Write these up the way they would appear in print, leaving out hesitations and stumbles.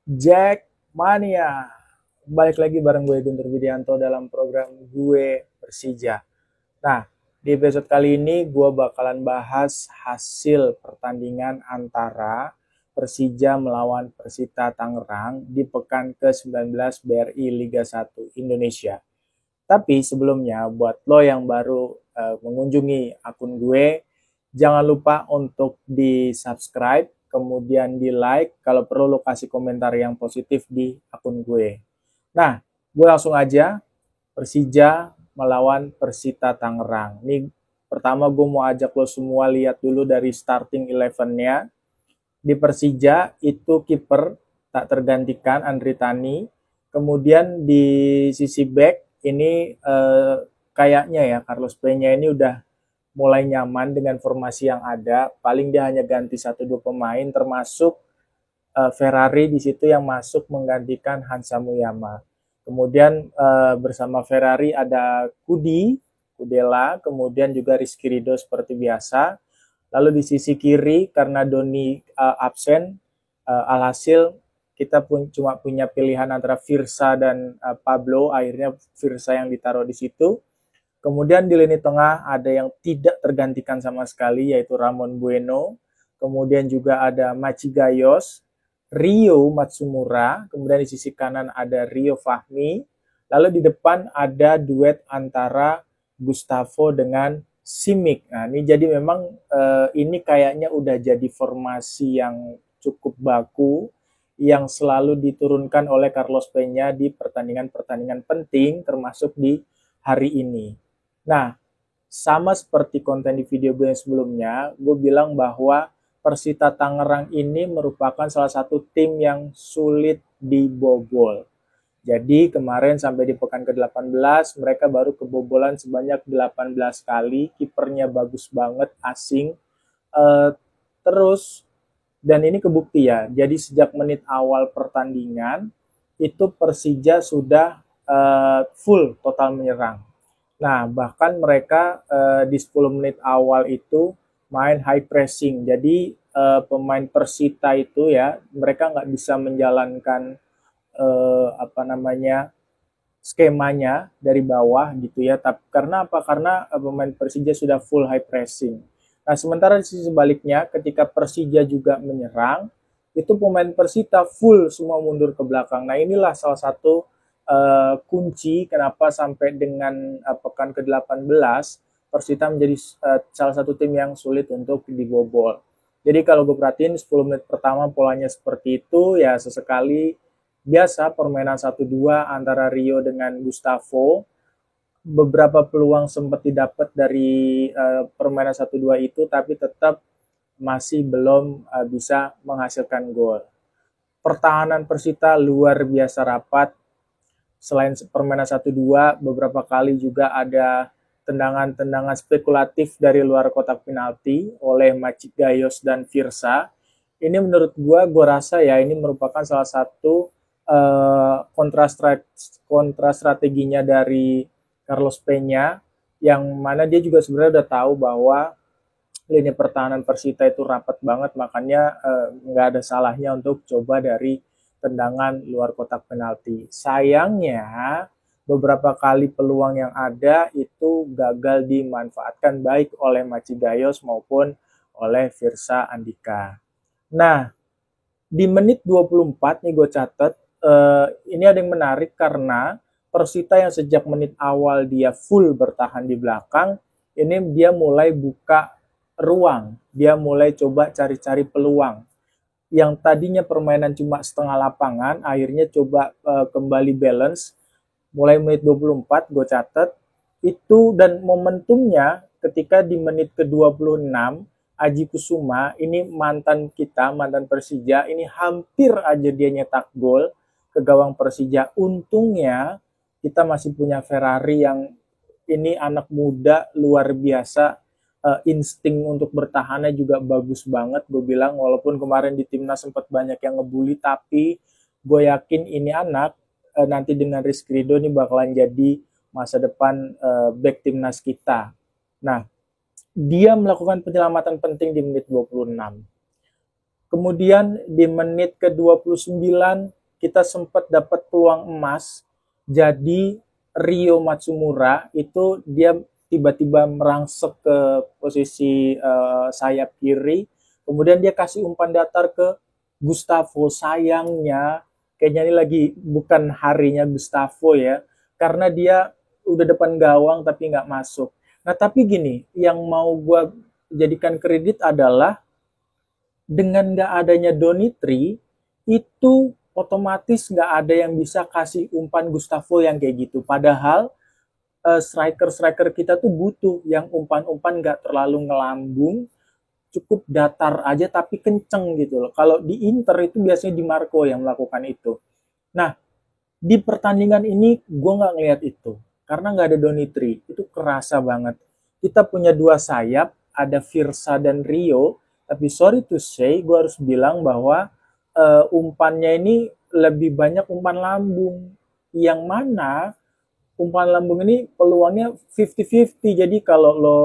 Jackmania. Balik lagi bareng gue Guntur Widianto dalam program Gue Persija. Nah, di episode kali ini gue bakalan bahas hasil pertandingan antara Persija melawan Persita Tangerang di pekan ke-19 BRI Liga 1 Indonesia. Tapi sebelumnya buat lo yang baru mengunjungi akun gue, jangan lupa untuk di-subscribe, kemudian di-like, kalau perlu lo kasih komentar yang positif di akun gue. Nah, gue langsung aja, Persija melawan Persita Tangerang. Ini pertama gue mau ajak lo semua lihat dulu dari starting 11-nya. Di Persija itu kiper tak tergantikan Andri Tani. Kemudian di sisi back ini kayaknya ya Carlos Peña ini udah mulai nyaman dengan formasi yang ada. Paling dia hanya ganti 1-2 pemain termasuk Ferrari di situ yang masuk menggantikan Hansa Muyama. Kemudian bersama Ferrari ada Kudela, kemudian juga Rizky Ridho seperti biasa. Lalu di sisi kiri karena Doni absen, alhasil kita cuma punya pilihan antara Virsa dan Pablo. Akhirnya Virsa yang ditaruh di situ. Kemudian di lini tengah ada yang tidak tergantikan sama sekali yaitu Ramon Bueno. Kemudian juga ada Machi Gayos, Rio Matsumura. Kemudian di sisi kanan ada Rio Fahmi. Lalu di depan ada duet antara Gustavo dengan Simic. Nah, ini jadi memang ini kayaknya udah jadi formasi yang cukup baku yang selalu diturunkan oleh Carlos Peña di pertandingan-pertandingan penting termasuk di hari ini. Nah, sama seperti konten di video gue yang sebelumnya, gue bilang bahwa Persita Tangerang ini merupakan salah satu tim yang sulit dibobol. Jadi kemarin sampai di pekan ke-18 mereka baru kebobolan sebanyak 18 kali, kipernya bagus banget asing. Terus dan ini kebukti ya. Jadi sejak menit awal pertandingan itu Persija sudah full total menyerang. Nah, bahkan mereka di 10 menit awal itu main high pressing. Jadi pemain Persita itu ya, mereka nggak bisa menjalankan skemanya dari bawah gitu ya. Tapi karena apa? Karena pemain Persija sudah full high pressing. Nah, sementara di sisi sebaliknya ketika Persija juga menyerang, itu pemain Persita full semua mundur ke belakang. Nah, inilah salah satu kunci kenapa sampai dengan pekan ke-18 Persita menjadi salah satu tim yang sulit untuk dibobol. Jadi kalau gue perhatiin 10 menit pertama polanya seperti itu ya sesekali biasa permainan 1-2 antara Rio dengan Gustavo. Beberapa peluang sempat didapat dari permainan 1-2 itu tapi tetap masih belum bisa menghasilkan gol. Pertahanan Persita luar biasa rapat. Selain permainan 1-2, beberapa kali juga ada tendangan-tendangan spekulatif dari luar kotak penalti oleh Machi Gayos dan Virsa. Ini menurut gue rasa ya ini merupakan salah satu kontra strateginya dari Carlos Peña yang mana dia juga sebenarnya udah tahu bahwa lini pertahanan Persita itu rapat banget, makanya nggak ada salahnya untuk coba dari tendangan luar kotak penalti. Sayangnya beberapa kali peluang yang ada itu gagal dimanfaatkan baik oleh Machi Gayos maupun oleh Virsa Andika. Nah, di menit 24 nih gue catat, ini ada yang menarik karena Persita yang sejak menit awal dia full bertahan di belakang, ini dia mulai buka ruang, dia mulai coba cari-cari peluang yang tadinya permainan cuma setengah lapangan, akhirnya coba kembali balance. Mulai menit 24 gue catat, itu dan momentumnya ketika di menit ke-26, Aji Kusuma, ini mantan kita, mantan Persija, ini hampir aja dia nyetak gol ke gawang Persija. Untungnya kita masih punya Ferrari yang ini anak muda luar biasa, insting untuk bertahannya juga bagus banget gue bilang, walaupun kemarin di timnas sempat banyak yang ngebully tapi gue yakin ini anak nanti dengan Rizky Ridho ini bakalan jadi masa depan back timnas kita. Nah, dia melakukan penyelamatan penting di menit 26. Kemudian di menit ke-29 kita sempat dapat peluang emas. Jadi Rio Matsumura itu dia tiba-tiba merangsek ke posisi sayap kiri. Kemudian dia kasih umpan datar ke Gustavo. Sayangnya kayaknya ini lagi bukan harinya Gustavo ya. Karena dia udah depan gawang tapi nggak masuk. Nah tapi gini, yang mau gue jadikan kredit adalah dengan nggak adanya Donitri, itu otomatis nggak ada yang bisa kasih umpan Gustavo yang kayak gitu. Padahal striker-striker kita tuh butuh yang umpan-umpan nggak terlalu ngelambung, cukup datar aja tapi kenceng gitu loh. Kalau di Inter itu biasanya Di Marco yang melakukan itu. Nah, di pertandingan ini gue nggak ngeliat itu. Karena nggak ada Donitri, itu kerasa banget. Kita punya dua sayap, ada Virsa dan Rio, tapi sorry to say, gue harus bilang bahwa umpannya ini lebih banyak umpan lambung. Yang mana umpan lambung ini peluangnya 50-50. Jadi kalau lo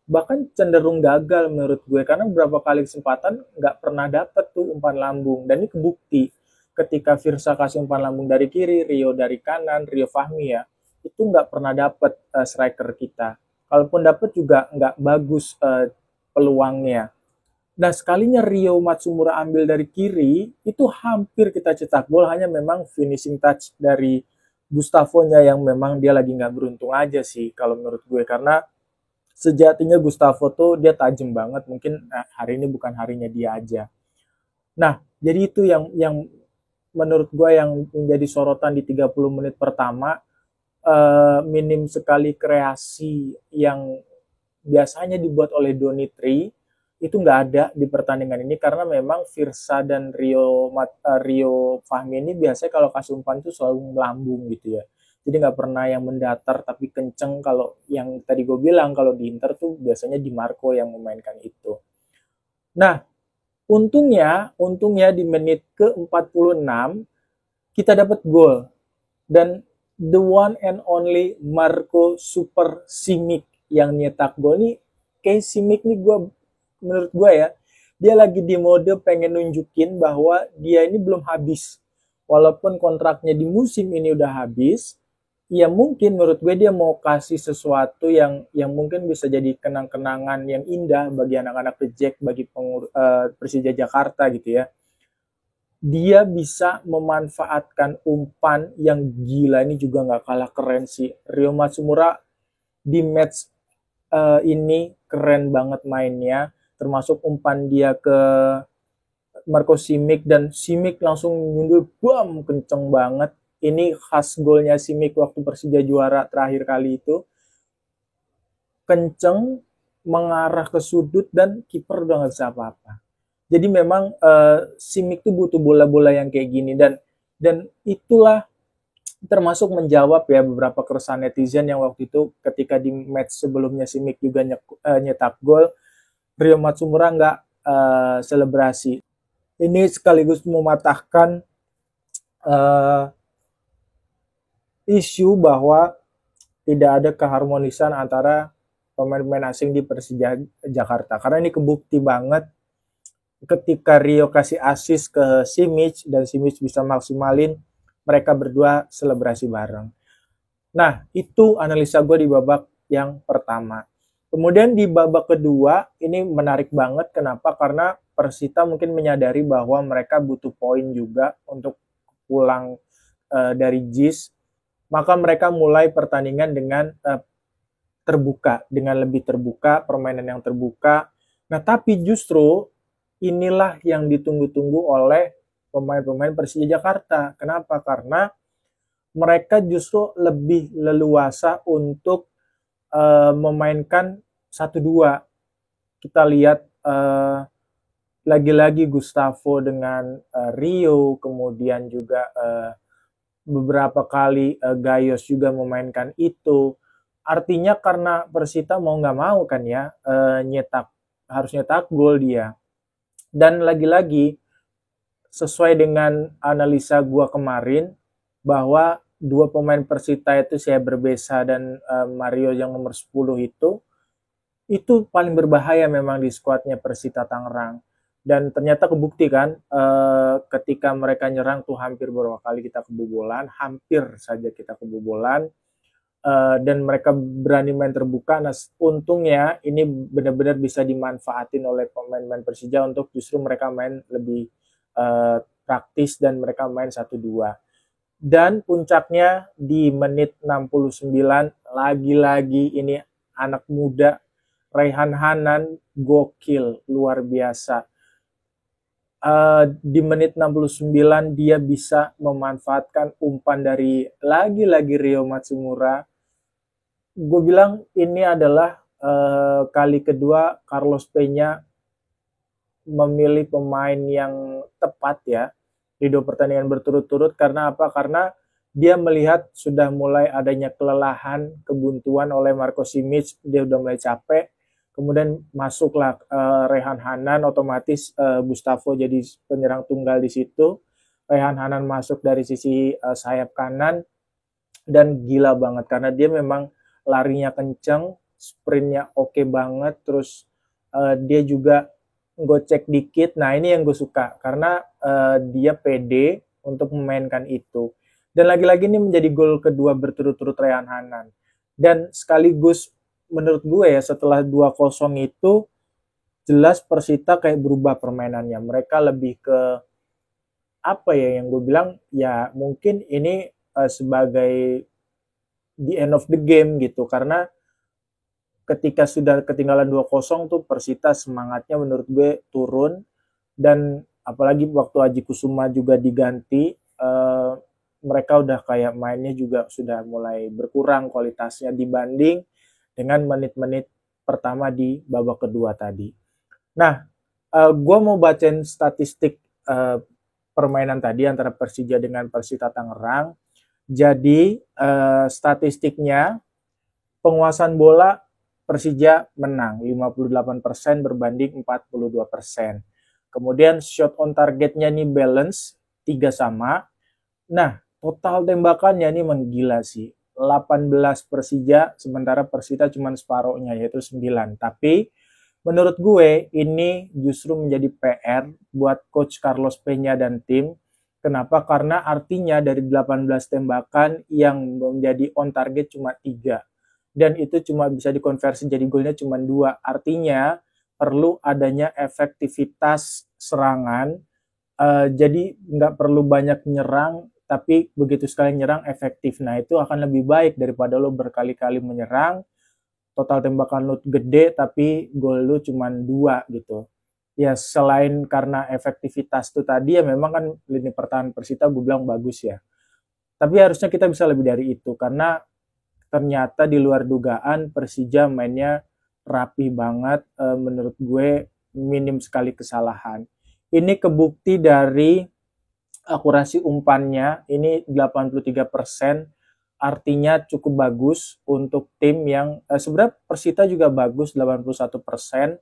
bahkan cenderung gagal menurut gue karena beberapa kali kesempatan nggak pernah dapet tuh umpan lambung dan ini kebukti ketika Virsa kasih umpan lambung dari kiri, Rio dari kanan, Rio Fahmi ya itu nggak pernah dapet striker kita. Kalaupun dapet juga nggak bagus peluangnya. Nah sekalinya Rio Matsumura ambil dari kiri itu hampir kita cetak gol hanya memang finishing touch dari Gustavo-nya yang memang dia lagi nggak beruntung aja sih kalau menurut gue karena sejatinya Gustavo tuh dia tajam banget mungkin hari ini bukan harinya dia aja. Nah jadi itu yang menurut gue yang menjadi sorotan di 30 menit pertama minim sekali kreasi yang biasanya dibuat oleh Donitri itu nggak ada di pertandingan ini karena memang Virsa dan Rio Fahmi ini biasanya kalau kasih umpan tuh selalu melambung gitu ya. Jadi nggak pernah yang mendatar tapi kenceng kalau yang tadi gue bilang kalau di Inter tuh biasanya Di Marco yang memainkan itu. Nah, untungnya di menit ke-46 kita dapat gol dan the one and only Marco Super Simic yang nyetak gol nih. Kayak Simic nih menurut gue ya, dia lagi di mode pengen nunjukin bahwa dia ini belum habis. Walaupun kontraknya di musim ini udah habis, ya mungkin menurut gue dia mau kasih sesuatu yang mungkin bisa jadi kenang-kenangan yang indah bagi anak-anak The Jack, bagi Persija Jakarta gitu ya. Dia bisa memanfaatkan umpan yang gila ini juga nggak kalah keren sih. Rio Matsumura di match ini keren banget mainnya, termasuk umpan dia ke Marco Simic dan Simic langsung nyundul bam kenceng banget. Ini khas golnya Simic waktu Persija juara terakhir kali itu. Kenceng, mengarah ke sudut dan kiper udah nggak bisa apa-apa. Jadi memang Simic tuh butuh bola-bola yang kayak gini dan itulah termasuk menjawab ya beberapa keresahan netizen yang waktu itu ketika di match sebelumnya Simic juga nyetak gol, Rio Matsumura nggak selebrasi. Ini sekaligus mematahkan isu bahwa tidak ada keharmonisan antara pemain-pemain asing di Persija Jakarta. Karena ini kebukti banget ketika Rio kasih assist ke Simic dan Simic bisa maksimalin, mereka berdua selebrasi bareng. Nah, itu analisa gue di babak yang pertama. Kemudian di babak kedua, ini menarik banget. Kenapa? Karena Persita mungkin menyadari bahwa mereka butuh poin juga untuk pulang dari JIS. Maka mereka mulai pertandingan dengan terbuka, dengan lebih terbuka, permainan yang terbuka. Nah, tapi justru inilah yang ditunggu-tunggu oleh pemain-pemain Persija Jakarta. Kenapa? Karena mereka justru lebih leluasa untuk memainkan 1-2. Kita lihat lagi-lagi Gustavo dengan Rio, kemudian juga beberapa kali Gayos juga memainkan itu. Artinya karena Persita mau nggak mau kan ya harus nyetak gol dia. Dan lagi-lagi sesuai dengan analisa gua kemarin bahwa dua pemain Persita itu saya Berbesa dan Mario yang nomor 10 itu paling berbahaya memang di skuadnya Persita Tangerang. Dan ternyata kebukti kan, ketika mereka nyerang tuh hampir beberapa kali kita kebobolan, hampir saja kita kebobolan, dan mereka berani main terbuka. Nah, untungnya ini benar-benar bisa dimanfaatin oleh pemain-pemain Persija untuk justru mereka main lebih praktis dan mereka main 1-2. Dan puncaknya di menit 69, lagi-lagi ini anak muda Raihan Hanan gokil, luar biasa. Di menit 69 dia bisa memanfaatkan umpan dari lagi-lagi Rio Matsumura. Gue bilang ini adalah kali kedua Carlos Peña memilih pemain yang tepat ya di 2 pertandingan berturut-turut. Karena apa? Karena dia melihat sudah mulai adanya kelelahan, kebuntuan oleh Marco Simic, dia udah mulai capek. Kemudian masuklah Raihan Hanan, otomatis Gustavo jadi penyerang tunggal di situ. Raihan Hanan masuk dari sisi sayap kanan dan gila banget karena dia memang larinya kenceng, sprintnya oke banget, terus dia juga gocek dikit. Nah ini yang gue suka karena dia pede untuk memainkan itu. Dan lagi-lagi ini menjadi gol kedua berturut-turut Raihan Hanan. Dan sekaligus menurut gue ya setelah 2-0 itu jelas Persita kayak berubah permainannya. Mereka lebih ke apa ya yang gue bilang ya mungkin ini sebagai the end of the game gitu karena ketika sudah ketinggalan 2-0 tuh Persita semangatnya menurut gue turun dan apalagi waktu Aji Kusuma juga diganti mereka udah kayak mainnya juga sudah mulai berkurang kualitasnya dibanding dengan menit-menit pertama di babak kedua tadi. Nah, gue mau bacain statistik permainan tadi antara Persija dengan Persita Tangerang. Jadi, statistiknya penguasaan bola Persija menang 58% berbanding 42%. Kemudian shot on targetnya nih balance 3 sama. Nah, total tembakannya nih menggila sih. 18 Persija, sementara Persita cuma separohnya, yaitu 9. Tapi menurut gue ini justru menjadi PR buat Coach Carlos Peña dan tim. Kenapa? Karena artinya dari 18 tembakan yang menjadi on target cuma 3. Dan itu cuma bisa dikonversi jadi golnya cuma 2. Artinya perlu adanya efektivitas serangan. Jadi nggak perlu banyak nyerang, tapi begitu sekali nyerang efektif. Nah itu akan lebih baik daripada lo berkali-kali menyerang, total tembakan lo gede tapi gol lo cuma 2 gitu. Ya selain karena efektivitas itu tadi ya memang kan lini pertahanan Persita gue bilang bagus ya. Tapi harusnya kita bisa lebih dari itu karena ternyata di luar dugaan Persija mainnya rapi banget, menurut gue minim sekali kesalahan. Ini kebukti dari akurasi umpannya ini 83%, artinya cukup bagus untuk tim yang sebenarnya Persita juga bagus 81%.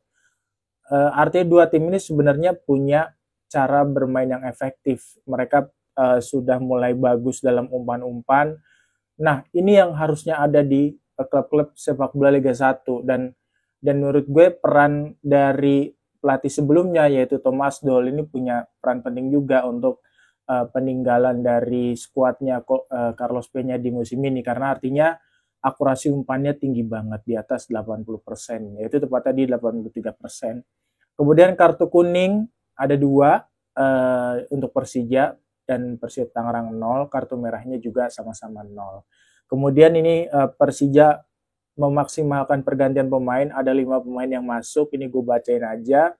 Artinya dua tim ini sebenarnya punya cara bermain yang efektif. Mereka sudah mulai bagus dalam umpan-umpan. Nah, ini yang harusnya ada di klub-klub sepak bola Liga 1 dan menurut gue peran dari pelatih sebelumnya yaitu Thomas Doll ini punya peran penting juga untuk peninggalan dari skuadnya Carlos Peña di musim ini karena artinya akurasi umpannya tinggi banget di atas 80%, yaitu tepatnya di 83%. Kemudian kartu kuning ada 2 untuk Persija dan Persita Tangerang 0, kartu merahnya juga sama-sama 0. Kemudian ini Persija memaksimalkan pergantian pemain, ada 5 pemain yang masuk, ini gue bacain aja.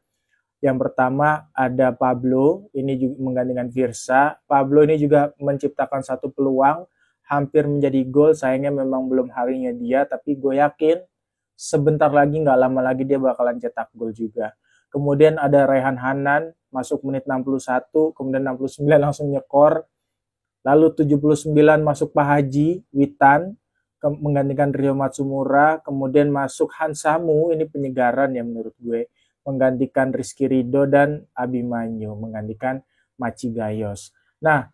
Yang pertama ada Pablo, ini juga menggantikan Virsa. Pablo ini juga menciptakan satu peluang, hampir menjadi gol, sayangnya memang belum harinya dia, tapi gue yakin sebentar lagi, nggak lama lagi dia bakalan cetak gol juga. Kemudian ada Raihan Hanan, masuk menit 61, kemudian 69 langsung nyekor. Lalu 79 masuk Pak Haji, Witan, menggantikan Rio Matsumura. Kemudian masuk Hansamu, ini penyegaran ya menurut gue, menggantikan Rizky Ridho dan Abimanyu, menggantikan Maci Gayos. Nah,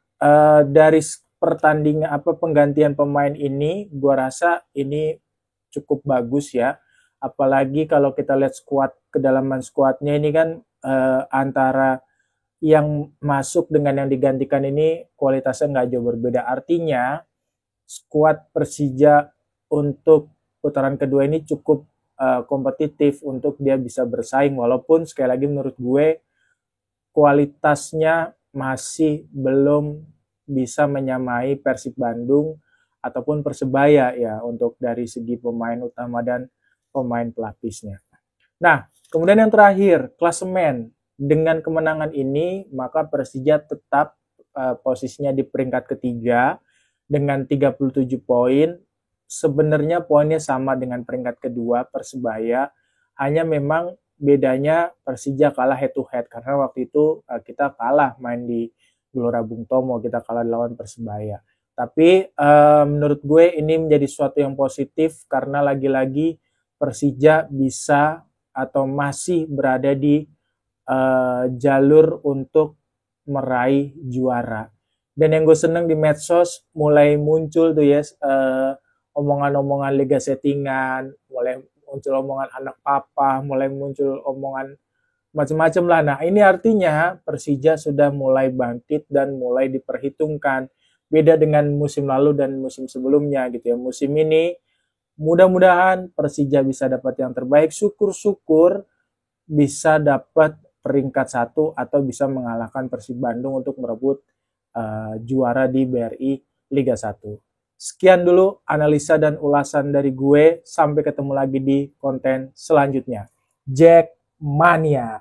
dari pertandingan penggantian pemain ini, gue rasa ini cukup bagus ya. Apalagi kalau kita lihat kedalaman skuadnya ini kan antara yang masuk dengan yang digantikan ini kualitasnya nggak jauh berbeda. Artinya skuad Persija untuk putaran kedua ini cukup kompetitif untuk dia bisa bersaing, walaupun sekali lagi menurut gue kualitasnya masih belum bisa menyamai Persib Bandung ataupun Persebaya ya untuk dari segi pemain utama dan pemain pelapisnya. Nah, kemudian yang terakhir, klasemen. Dengan kemenangan ini, maka Persija tetap posisinya di peringkat ketiga dengan 37 poin. Sebenarnya poinnya sama dengan peringkat kedua Persebaya, hanya memang bedanya Persija kalah head to head karena waktu itu kita kalah main di Gelora Bung Tomo, kita kalah lawan Persebaya. Tapi menurut gue ini menjadi suatu yang positif karena lagi-lagi Persija bisa atau masih berada di jalur untuk meraih juara. Dan yang gue seneng di medsos mulai muncul tuh ya omongan-omongan liga settingan, mulai muncul omongan anak papa, mulai muncul omongan macam-macam lah. Nah, ini artinya Persija sudah mulai bangkit dan mulai diperhitungkan. Beda dengan musim lalu dan musim sebelumnya gitu ya. Musim ini mudah-mudahan Persija bisa dapat yang terbaik. Syukur-syukur bisa dapat peringkat 1 atau bisa mengalahkan Persib Bandung untuk merebut juara di BRI Liga 1. Sekian dulu analisa dan ulasan dari gue. Sampai ketemu lagi di konten selanjutnya. Jack Mania.